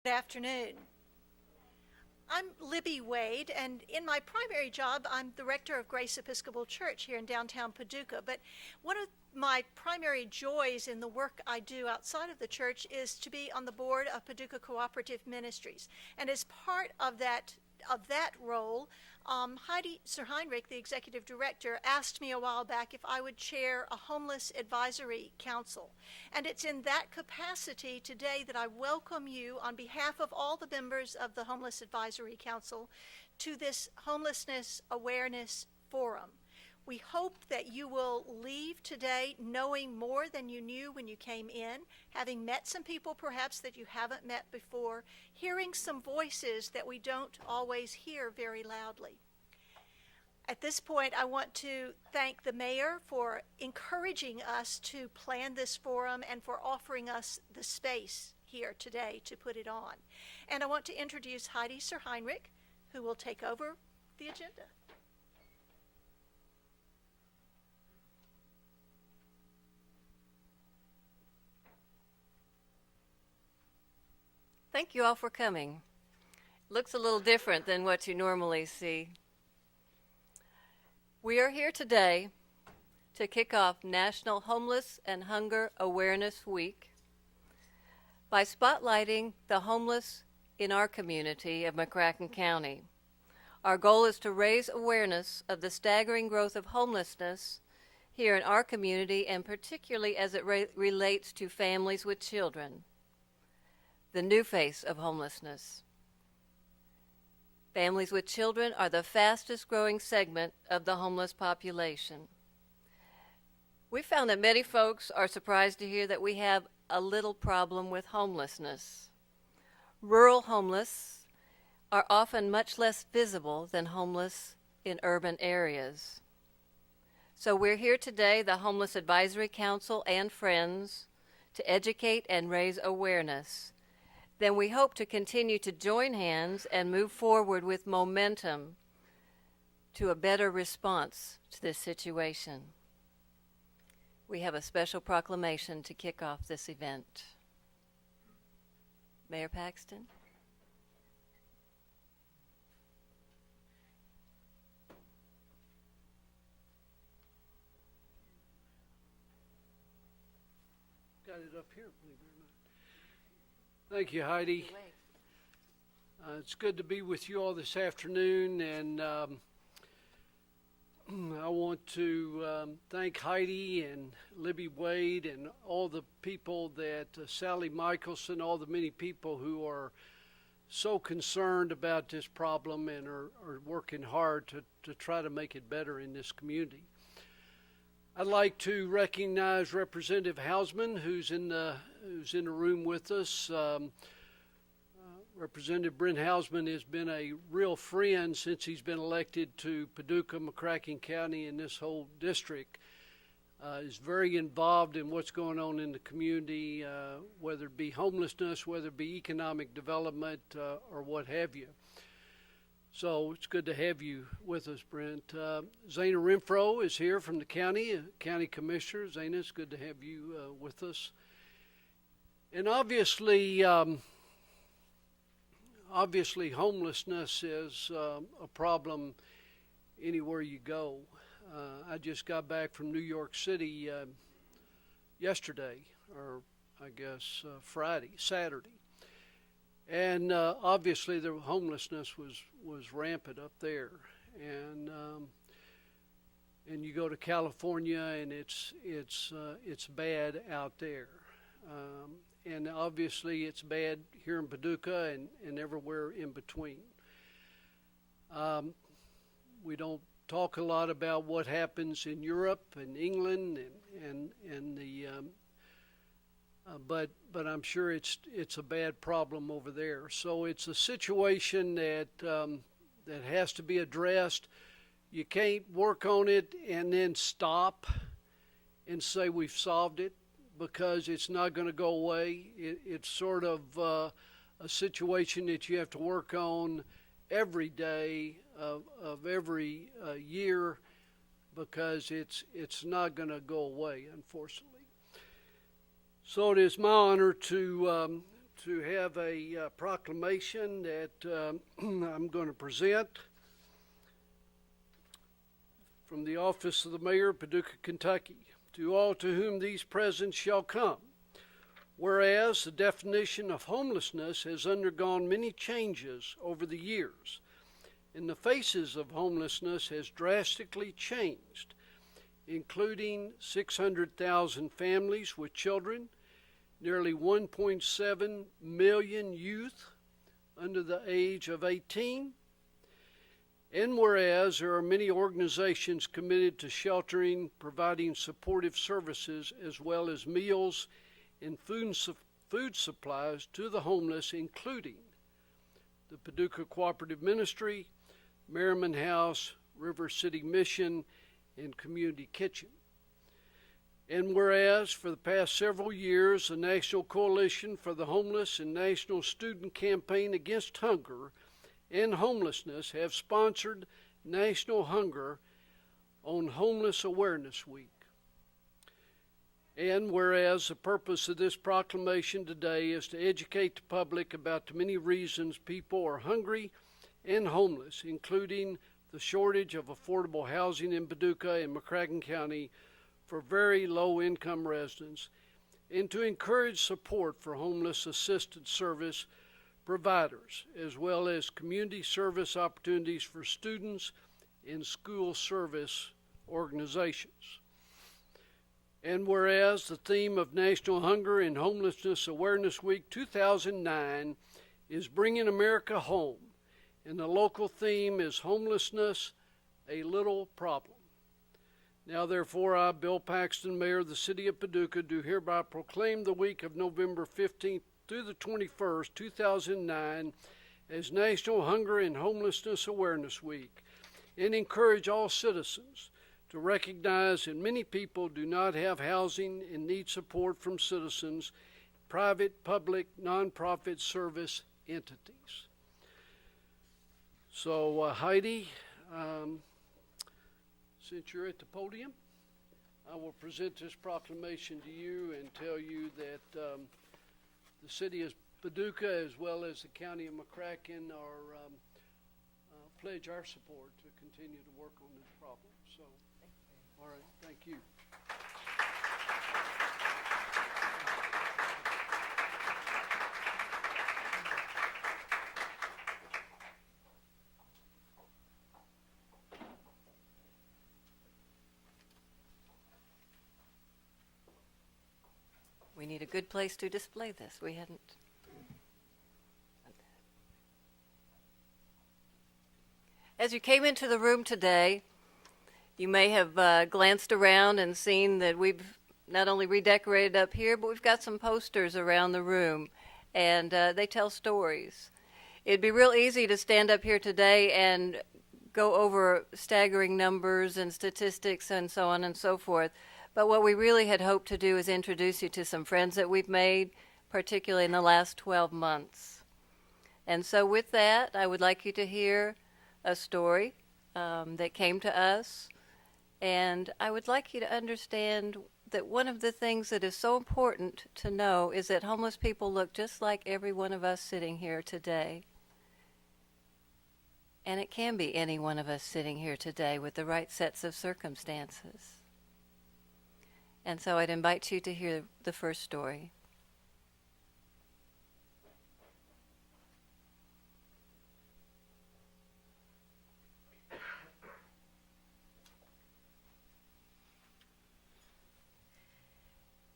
Afternoon. I'm Libby Wade, and in my primary job, I'm the rector of Grace Episcopal Church here in downtown Paducah. But one of my primary joys in the work I do outside of the church is to be on the board of Paducah Cooperative Ministries. And as part of that role, Heidi Sir-Heinrich, the executive director, asked me a while back if I would chair a homeless advisory council. And it's in that capacity today that I welcome you on behalf of all the members of the Homeless Advisory Council to this Homelessness Awareness Forum. We hope that you will leave today knowing more than you knew when you came in, having met some people perhaps that you haven't met before, hearing some voices that we don't always hear very loudly. At this point, I want to thank the mayor for encouraging us to plan this forum and for offering us the space here today to put it on. And I want to introduce Heidi Sir-Heinrich, who will take over the agenda. Thank you all for coming. Looks a little different than what you normally see. We are here today to kick off National Homeless and Hunger Awareness Week by spotlighting the homeless in our community of McCracken County. Our goal is to raise awareness of the staggering growth of homelessness here in our community, and particularly as it relates to families with children. The new face of homelessness. Families with children are the fastest growing segment of the homeless population. We found that many folks are surprised to hear that we have a little problem with homelessness. Rural homeless are often much less visible than homeless in urban areas. So we're here today, the Homeless Advisory Council and friends, to educate and raise awareness. Then we hope to continue to join hands and move forward with momentum to a better response to this situation. We have a special proclamation to kick off this event. Mayor Paxton. Got it up here, believe it or not. Thank you, Heidi. It's good to be with you all this afternoon, and I want to thank Heidi and Libby Wade and all the people that, Sally Michelson, all the many people who are so concerned about this problem and are working hard to try to make it better in this community. I'd like to recognize Representative Hausman, who's in the room with us. Representative Brent Hausman has been a real friend since he's been elected to Paducah, McCracken County, and this whole district. Is very involved in what's going on in the community, whether it be homelessness, whether it be economic development, or what have you. So it's good to have you with us, Brent. Zana Renfro is here from the county commissioner. Zana, it's good to have you with us. And obviously homelessness is a problem anywhere you go. I just got back from New York City yesterday, or I guess Saturday. And obviously the homelessness was rampant up there. And you go to California and it's bad out there. And obviously it's bad here in Paducah and everywhere in between. We don't talk a lot about what happens in Europe and England and the but I'm sure it's a bad problem over there. So it's a situation that has to be addressed. You can't work on it and then stop and say we've solved it, because it's not going to go away. It's sort of a situation that you have to work on every day of every year, because it's not going to go away, unfortunately. So it is my honor to to have a proclamation that I'm going to present from the office of the mayor of Paducah, Kentucky. To all to whom these presents shall come. Whereas the definition of homelessness has undergone many changes over the years, and the faces of homelessness has drastically changed, including 600,000 families with children, nearly 1.7 million youth under the age of 18, and whereas there are many organizations committed to sheltering, providing supportive services, as well as meals and food supplies to the homeless, including the Paducah Cooperative Ministry, Merriman House, River City Mission, and Community Kitchen. And whereas for the past several years, the National Coalition for the Homeless and National Student Campaign Against Hunger and Homelessness have sponsored National Hunger on Homeless Awareness Week. And whereas the purpose of this proclamation today is to educate the public about the many reasons people are hungry and homeless, including the shortage of affordable housing in Paducah and McCracken County for very low-income residents, and to encourage support for homeless assistance service providers, as well as community service opportunities for students and school service organizations. And whereas the theme of National Hunger and Homelessness Awareness Week 2009 is Bringing America Home, and the local theme is Homelessness, a Little Problem. Now therefore I, Bill Paxton, Mayor of the City of Paducah, do hereby proclaim the week of November 15th through the 21st, 2009, as National Hunger and Homelessness Awareness Week, and encourage all citizens to recognize that many people do not have housing and need support from citizens, private, public, nonprofit service entities. So Heidi, since you're at the podium, I will present this proclamation to you and tell you that the city of Paducah, as well as the county of McCracken, are pledge our support to continue to work on this problem. So, all right, thank you. We need a good place to display this. We hadn't. As you came into the room today, you may have glanced around and seen that we've not only redecorated up here, but we've got some posters around the room, and they tell stories. It'd be real easy to stand up here today and go over staggering numbers and statistics and so on and so forth. But what we really had hoped to do is introduce you to some friends that we've made, particularly in the last 12 months. And so with that, I would like you to hear a story that came to us. And I would like you to understand that one of the things that is so important to know is that homeless people look just like every one of us sitting here today. And it can be any one of us sitting here today with the right sets of circumstances. And so I'd invite you to hear the first story.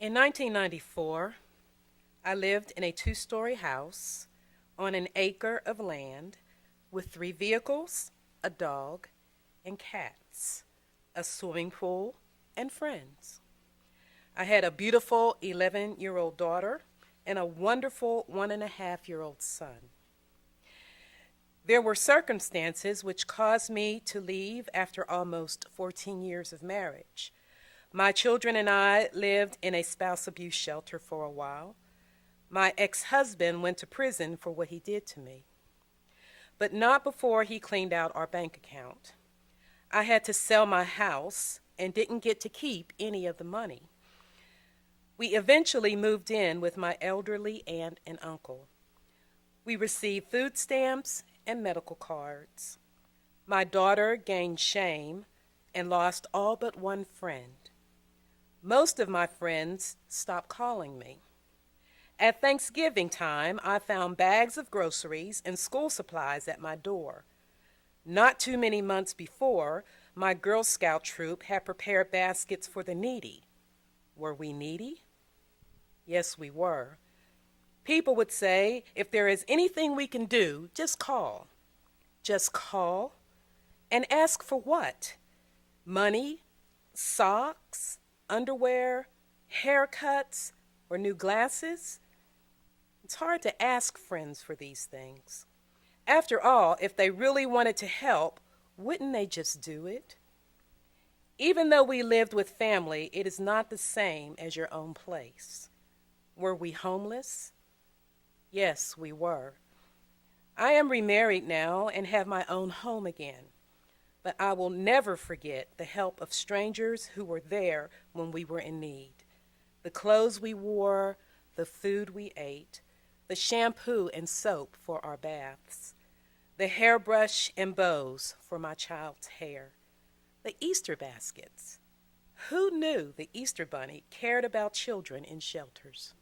In 1994, I lived in a 2-story house on an acre of land with 3 vehicles, a dog, and cats, a swimming pool, and friends. I had a beautiful 11-year-old daughter and a wonderful 1.5-year-old son. There were circumstances which caused me to leave after almost 14 years of marriage. My children and I lived in a spouse abuse shelter for a while. My ex-husband went to prison for what he did to me, but not before he cleaned out our bank account. I had to sell my house and didn't get to keep any of the money. We eventually moved in with my elderly aunt and uncle. We received food stamps and medical cards. My daughter gained shame and lost all but one friend. Most of my friends stopped calling me. At Thanksgiving time, I found bags of groceries and school supplies at my door. Not too many months before, my Girl Scout troop had prepared baskets for the needy. Were we needy? Yes, we were. People would say, if there is anything we can do, just call. Just call and ask for what? Money, socks, underwear, haircuts, or new glasses? It's hard to ask friends for these things. After all, if they really wanted to help, wouldn't they just do it? Even though we lived with family, it is not the same as your own place. Were we homeless? Yes, we were. I am remarried now and have my own home again, but I will never forget the help of strangers who were there when we were in need. The clothes we wore, the food we ate, the shampoo and soap for our baths, the hairbrush and bows for my child's hair, the Easter baskets. Who knew the Easter Bunny cared about children in shelters?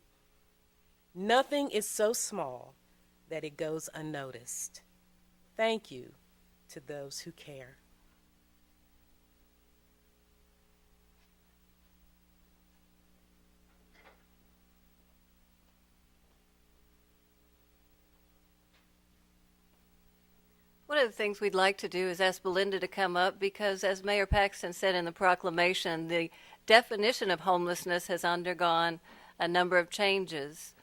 Nothing is so small that it goes unnoticed. Thank you to those who care. One of the things we'd like to do is ask Belinda to come up because, as Mayor Paxton said in the proclamation, the definition of homelessness has undergone a number of changes.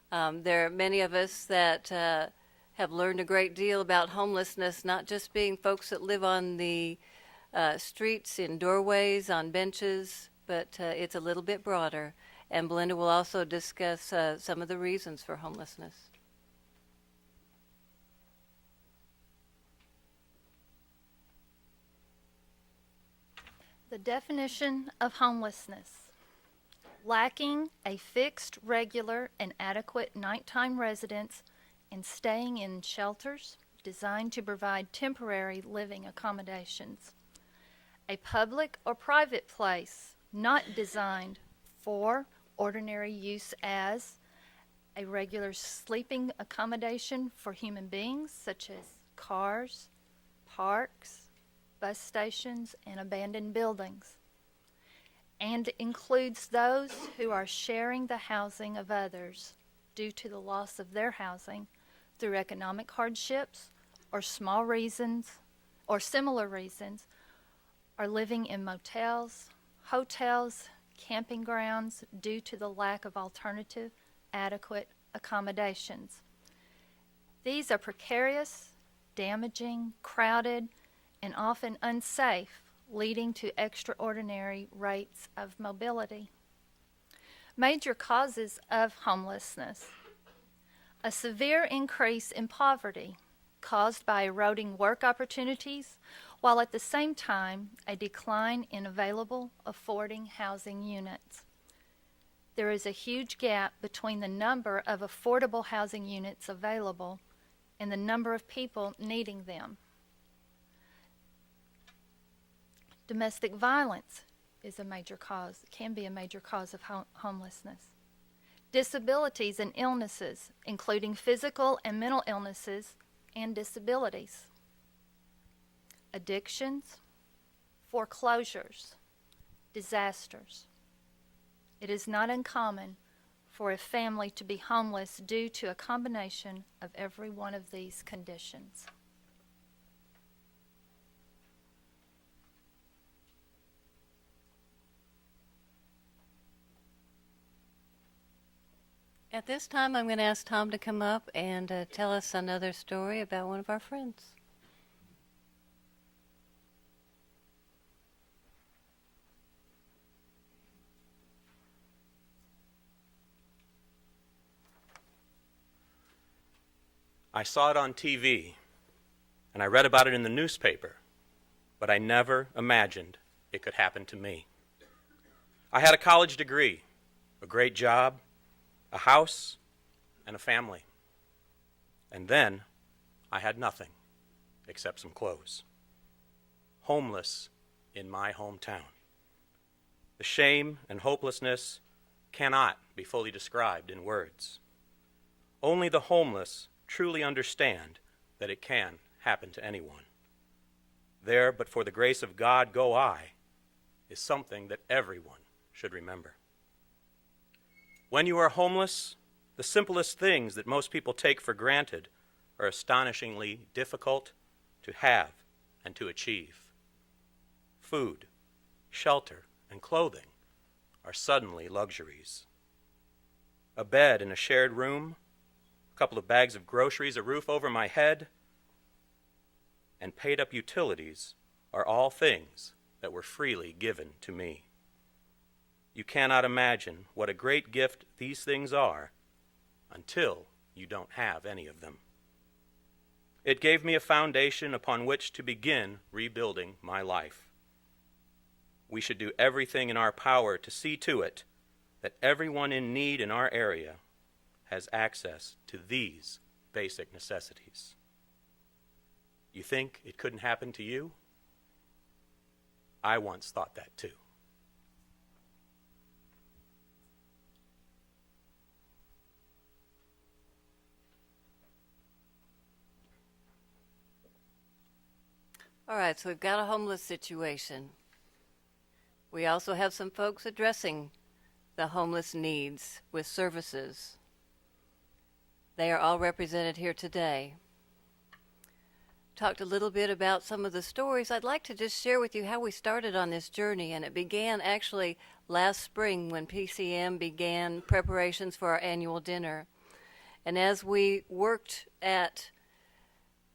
There are many of us that have learned a great deal about homelessness, not just being folks that live on the streets, in doorways, on benches, but it's a little bit broader. And Belinda will also discuss some of the reasons for homelessness. The definition of homelessness: lacking a fixed, regular, and adequate nighttime residence and staying in shelters designed to provide temporary living accommodations. A public or private place not designed for ordinary use as a regular sleeping accommodation for human beings, such as cars, parks, bus stations, and abandoned buildings, and includes those who are sharing the housing of others due to the loss of their housing through economic hardships or small reasons or similar reasons, are living in motels, hotels, camping grounds due to the lack of alternative, adequate accommodations. These are precarious, damaging, crowded, and often unsafe, leading to extraordinary rates of mobility. Major causes of homelessness: a severe increase in poverty caused by eroding work opportunities, while at the same time a decline in available affording housing units. There is a huge gap between the number of affordable housing units available and the number of people needing them. Domestic violence is a major cause, can be a major cause of homelessness. Disabilities and illnesses, including physical and mental illnesses and disabilities. Addictions, foreclosures, disasters. It is not uncommon for a family to be homeless due to a combination of every one of these conditions. At this time, I'm going to ask Tom to come up and tell us another story about one of our friends. I saw it on TV, and I read about it in the newspaper, but I never imagined it could happen to me. I had a college degree, a a great job, a house, and a family. And then I had nothing except some clothes. Homeless in my hometown. The shame and hopelessness cannot be fully described in words. Only the homeless truly understand that it can happen to anyone. There, but for the grace of God go I, is something that everyone should remember. When you are homeless, the simplest things that most people take for granted are astonishingly difficult to have and to achieve. Food, shelter, and clothing are suddenly luxuries. A bed in a shared room, a couple of bags of groceries, a roof over my head, and paid-up utilities are all things that were freely given to me. You cannot imagine what a great gift these things are until you don't have any of them. It gave me a foundation upon which to begin rebuilding my life. We should do everything in our power to see to it that everyone in need in our area has access to these basic necessities. You think it couldn't happen to you? I once thought that too. All right, so we've got a homeless situation. We also have some folks addressing the homeless needs with services. They are all represented here today. Talked a little bit about some of the stories. I'd like to just share with you how we started on this journey, and it began actually last spring when PCM began preparations for our annual dinner. And as we worked at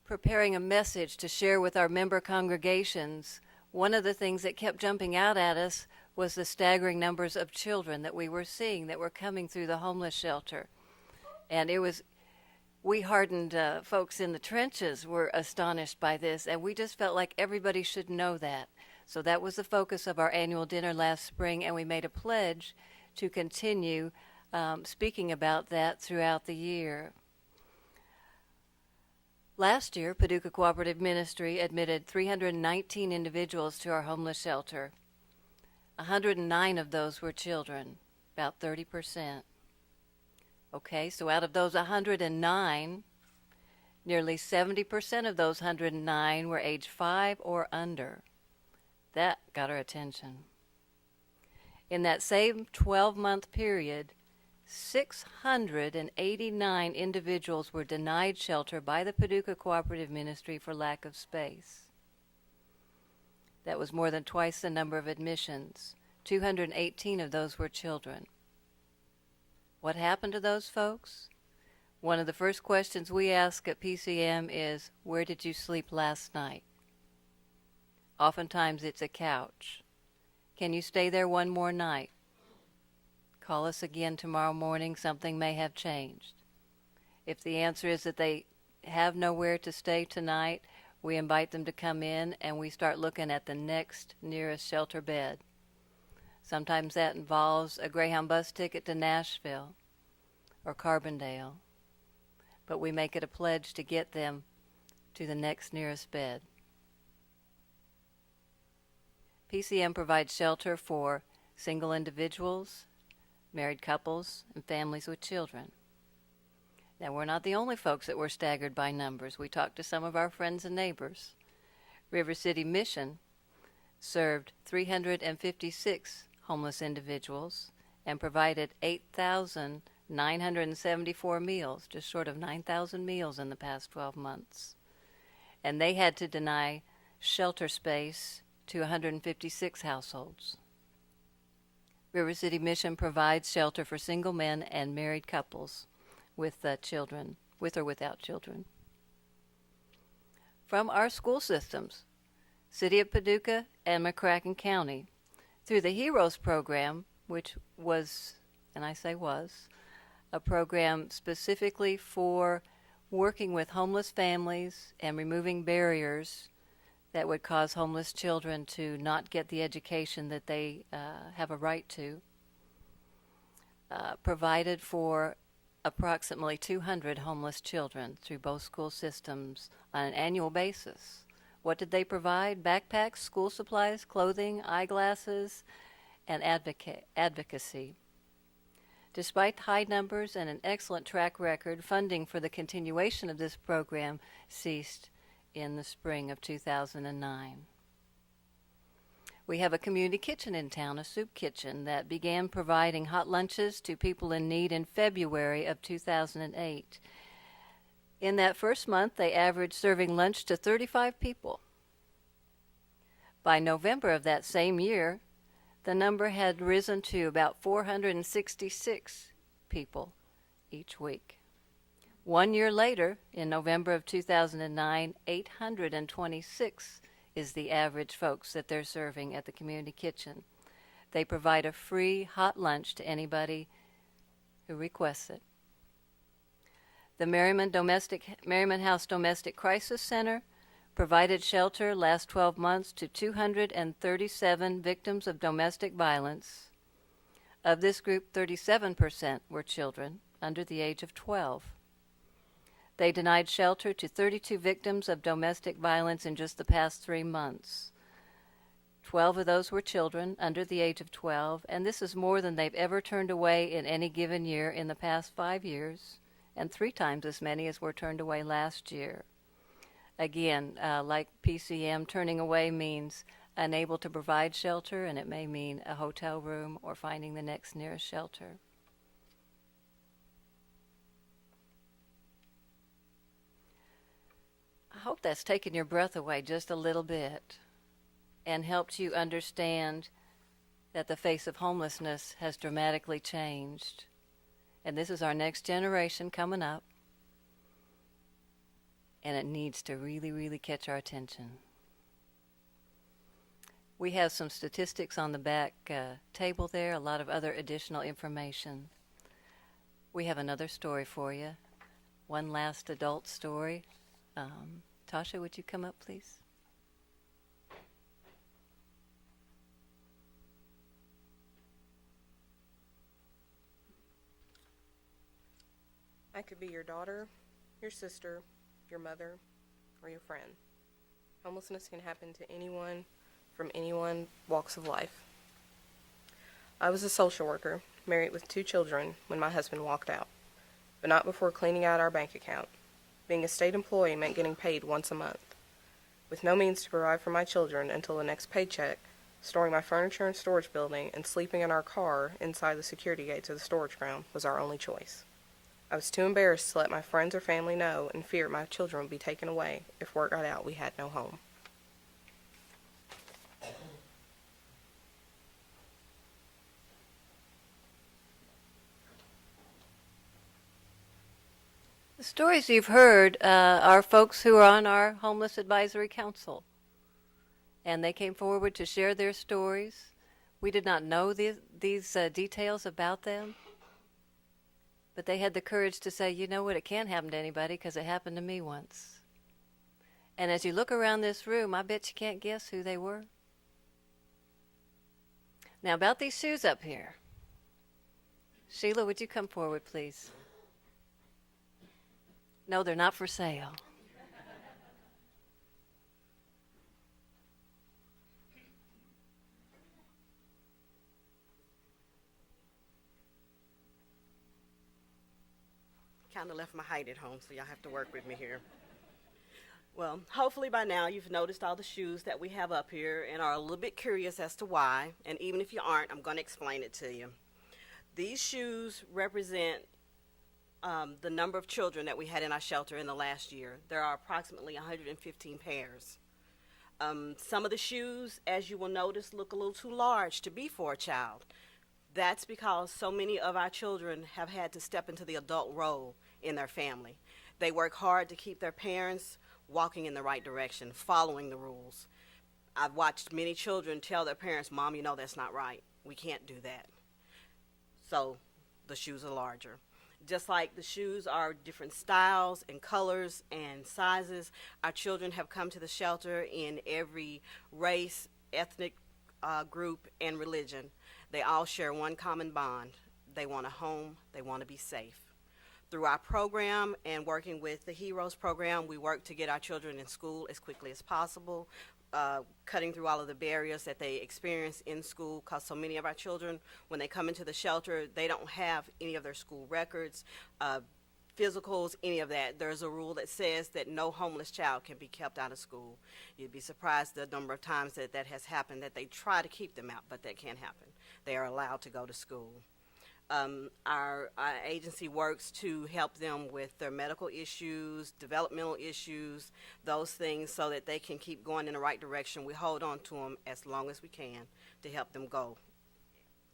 preparing a message to share with our member congregations, one of the things that kept jumping out at us was the staggering numbers of children that we were seeing that were coming through the homeless shelter. And we hardened folks in the trenches were astonished by this, and we just felt like everybody should know that. So that was the focus of our annual dinner last spring, and we made a pledge to continue speaking about that throughout the year. Last year, Paducah Cooperative Ministry admitted 319 individuals to our homeless shelter. 109 of those were children, about 30%. Okay, so out of those 109, nearly 70% of those 109 were age 5 or under. That got our attention. In that same 12-month period, 689 individuals were denied shelter by the Paducah Cooperative Ministry for lack of space. That was more than twice the number of admissions. 218 of those were children. What happened to those folks? One of the first questions we ask at PCM is, where did you sleep last night? Oftentimes it's a couch. Can you stay there one more night? Call us again tomorrow morning, something may have changed. If the answer is that they have nowhere to stay tonight, we invite them to come in and we start looking at the next nearest shelter bed. Sometimes that involves a Greyhound bus ticket to Nashville or Carbondale, but we make it a pledge to get them to the next nearest bed. PCM provides shelter for single individuals, married couples, and families with children. Now, we're not the only folks that were staggered by numbers. We talked to some of our friends and neighbors. River City Mission served 356 homeless individuals and provided 8,974 meals, just short of 9,000 meals in the past 12 months. And they had to deny shelter space to 156 households. River City Mission provides shelter for single men and married couples with children, with or without children. From our school systems, City of Paducah and McCracken County, through the HEROES program, which was, and I say was, a program specifically for working with homeless families and removing barriers that would cause homeless children to not get the education that they have a right to. provided for approximately 200 homeless children through both school systems on an annual basis. What did they provide? Backpacks, school supplies, clothing, eyeglasses, and advocacy. Despite high numbers and an excellent track record, funding for the continuation of this program ceased in the spring of 2009. We have a community kitchen in town, a soup kitchen, that began providing hot lunches to people in need in February of 2008. In that first month, they averaged serving lunch to 35 people. By November of that same year, the number had risen to about 466 people each week. 1 year later, in November of 2009, 826 is the average folks that they're serving at the community kitchen. They provide a free hot lunch to anybody who requests it. The Merriman House Domestic Crisis Center provided shelter last 12 months to 237 victims of domestic violence. Of this group, 37% were children under the age of 12. They denied shelter to 32 victims of domestic violence in just the past 3 months. 12 of those were children under the age of 12, and this is more than they've ever turned away in any given year in the past 5 years, and 3 times as many as were turned away last year. Again, like PCM, turning away means unable to provide shelter, and it may mean a hotel room or finding the next nearest shelter. I hope that's taken your breath away just a little bit and helped you understand that the face of homelessness has dramatically changed. And this is our next generation coming up, and it needs to really, really catch our attention. We have some statistics on the back table there, a lot of other additional information. We have another story for you, one last adult story. Tasha, would you come up, please? I could be your daughter, your sister, your mother, or your friend. Homelessness can happen to anyone from anyone walks of life. I was a social worker, married with 2 children, when my husband walked out, but not before cleaning out our bank account. Being a state employee meant getting paid once a month. With no means to provide for my children until the next paycheck, storing my furniture in storage building and sleeping in our car inside the security gates of the storage ground was our only choice. I was too embarrassed to let my friends or family know and feared my children would be taken away if word got out we had no home. The stories you've heard are folks who are on our Homeless Advisory Council. And they came forward to share their stories. We did not know these details about them. But they had the courage to say, you know what, it can't happen to anybody because it happened to me once. And as you look around this room, I bet you can't guess who they were. Now about these shoes up here. Sheila, would you come forward, please? No, they're not for sale. Kind of left my height at home, so y'all have to work with me here. Well, hopefully by now you've noticed all the shoes that we have up here and are a little bit curious as to why. And even if you aren't, I'm going to explain it to you. These shoes represent the number of children that we had in our shelter in the last year. There are approximately 115 pairs. Some of the shoes, as you will notice, look a little too large to be for a child. That's because so many of our children have had to step into the adult role in their family. They work hard to keep their parents walking in the right direction, following the rules. I've watched many children tell their parents, Mom, you know that's not right. We can't do that. So the shoes are larger. Just like the shoes are different styles and colors and sizes, our children have come to the shelter in every race, ethnic group, and religion. They all share one common bond. They want a home. They want to be safe. Through our program and working with the HEROES program, we work to get our children in school as quickly as possible, cutting through all of the barriers that they experience in school, because so many of our children, when they come into the shelter, they don't have any of their school records, physicals, any of that. There's a rule that says that no homeless child can be kept out of school. You'd be surprised the number of times that that has happened, that they try to keep them out, but that can't happen. They are allowed to go to school. Our agency works to help them with their medical issues, developmental issues, those things, so that they can keep going in the right direction. We hold on to them as long as we can to help them go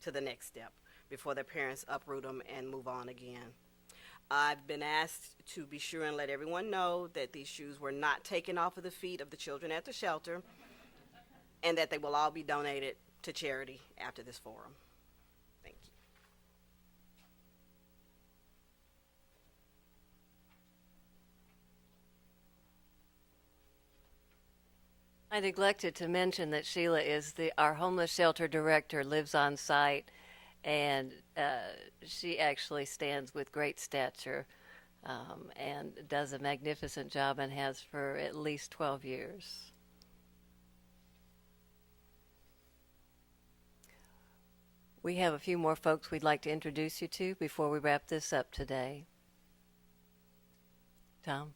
to the next step before their parents uproot them and move on again. I've been asked to be sure and let everyone know that these shoes were not taken off of the feet of the children at the shelter, and that they will all be donated to charity after this forum. Thank you. I neglected to mention that Sheila is our homeless shelter director, lives on site, and she actually stands with great stature and does a magnificent job and has for at least 12 years. We have a few more folks we'd like to introduce you to before we wrap this up today. Tom?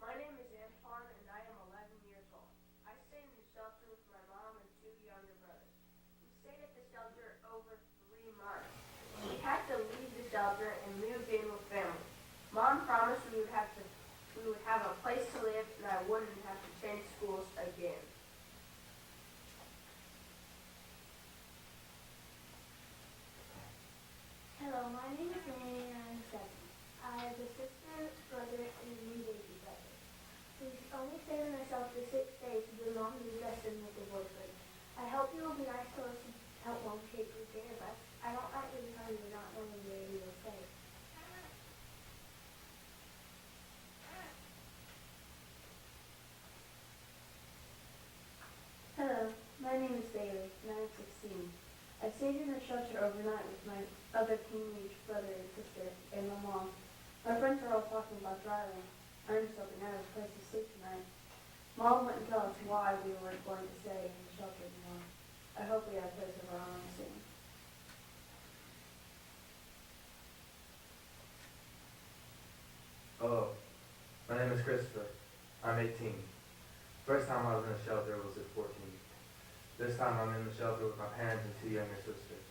My name is Antoine, and I am 11 years old. I stayed in the shelter with my mom and 2 younger brothers. We stayed at the shelter over 3 months. We had to leave the shelter and move in with family. Mom promised we would have a place to live, and I wouldn't have to change schools again. Hello, my name is Manny and I'm 7. I have a sister, brother, and a new baby brother. We only stayed in the shelter 6 days due to mom moved us in with a boyfriend. I hope you will be nice to us and help mom take care of us. I don't like being hungry, not knowing where we will stay. Hello, my name is Bailey and I'm 16. I stayed in the shelter overnight with my other teenage brother and sister and my mom. My friends are all talking about driving. I'm just hoping I have a place to sleep tonight. Mom wouldn't tell us why we weren't going to stay in the shelter anymore. I hope we have a place of our own soon. Hello, my name is Christopher. I'm 18. First time I was in a shelter was at 14. This time I'm in the shelter with my parents and 2 younger sisters.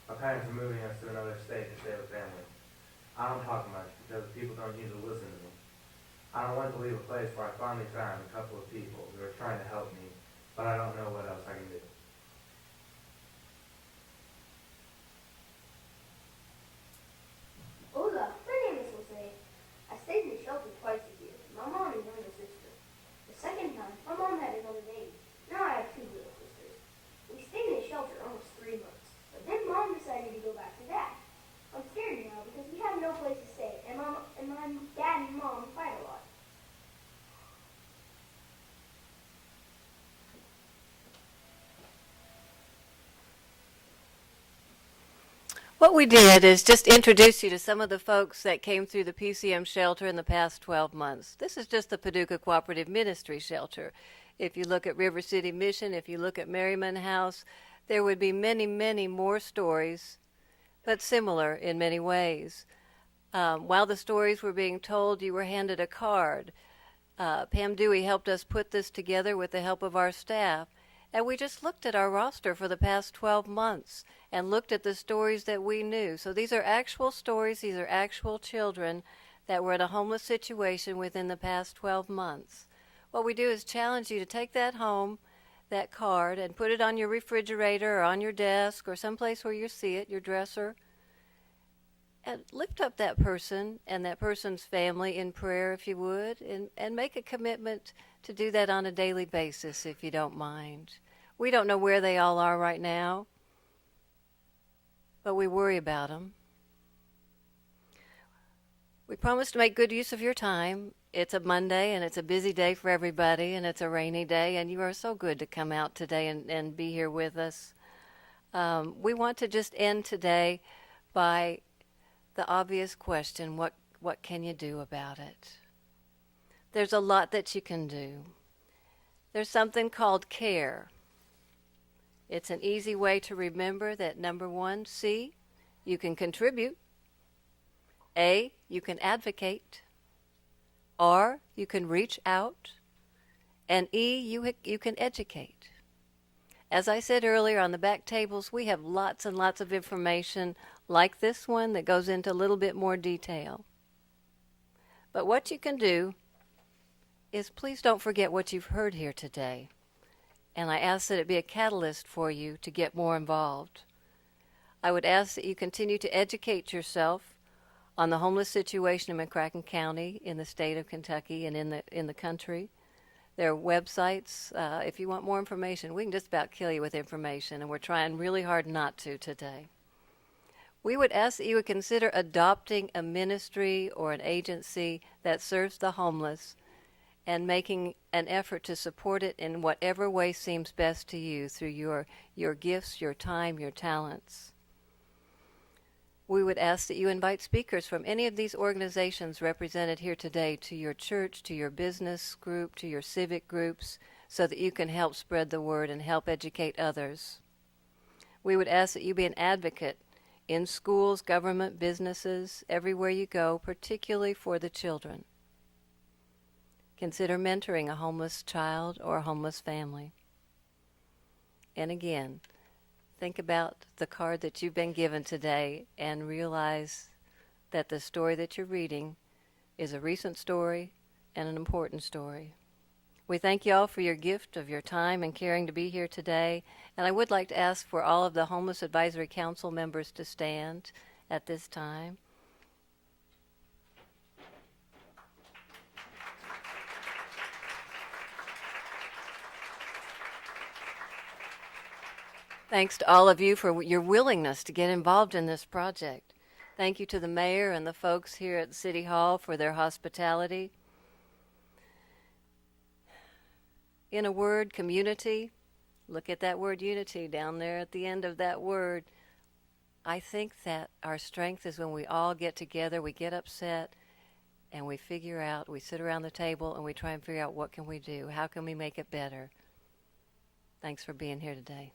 My parents are moving us to another state to stay with family. I don't talk much because people don't usually listen to me. I don't want to leave a place where I finally found a couple of people who are trying to help me, but I don't know what else I can do. Hola, my name is Jose. I stayed in the shelter twice a year. My mom and younger sister. The second time, my mom had another baby. Now I have 2 little sisters. We stayed in the shelter almost 3 months, but then mom decided to go back to dad. I'm scared now because we have no place to stay, and my dad and mom fight a lot. What we did is just introduce you to some of the folks that came through the PCM shelter in the past 12 months. This is just the Paducah Cooperative Ministry Shelter. If you look at River City Mission, if you look at Merriman House, there would be many, many more stories, but similar in many ways. While the stories were being told, you were handed a card. Pam Dewey helped us put this together with the help of our staff. And we just looked at our roster for the past 12 months and looked at the stories that we knew. So these are actual stories. These are actual children that were in a homeless situation within the past 12 months. What we do is challenge you to take that home, that card, and put it on your refrigerator or on your desk or someplace where you see it, your dresser, and lift up that person and that person's family in prayer, if you would, and make a commitment to do that on a daily basis, if you don't mind. We don't know where they all are right now, but we worry about them. We promise to make good use of your time. It's a Monday, and it's a busy day for everybody, and it's a rainy day, and you are so good to come out today and be here with us. We want to just end today by the obvious question, what can you do about it? There's a lot that you can do. There's something called care. It's an easy way to remember that number one, C, you can contribute. A, you can advocate. R, you can reach out. And E, you can educate. As I said earlier, on the back tables, we have lots and lots of information like this one that goes into a little bit more detail. But what you can do is please don't forget what you've heard here today. And I ask that it be a catalyst for you to get more involved. I would ask that you continue to educate yourself on the homeless situation in McCracken County, in the state of Kentucky, and in the country. There are websites. If you want more information, we can just about kill you with information, and we're trying really hard not to today. We would ask that you would consider adopting a ministry or an agency that serves the homeless and making an effort to support it in whatever way seems best to you through your gifts, your time, your talents. We would ask that you invite speakers from any of these organizations represented here today to your church, to your business group, to your civic groups, so that you can help spread the word and help educate others. We would ask that you be an advocate in schools, government, businesses, everywhere you go, particularly for the children. Consider mentoring a homeless child or a homeless family. And again, think about the card that you've been given today and realize that the story that you're reading is a recent story and an important story. We thank you all for your gift of your time and caring to be here today. And I would like to ask for all of the Homeless Advisory Council members to stand at this time. Thanks to all of you for your willingness to get involved in this project. Thank you to the mayor and the folks here at City Hall for their hospitality. In a word, community. Look at that word unity down there at the end of that word. I think that our strength is when we all get together, we get upset, and we figure out, we sit around the table and we try and figure out what can we do, how can we make it better. Thanks for being here today.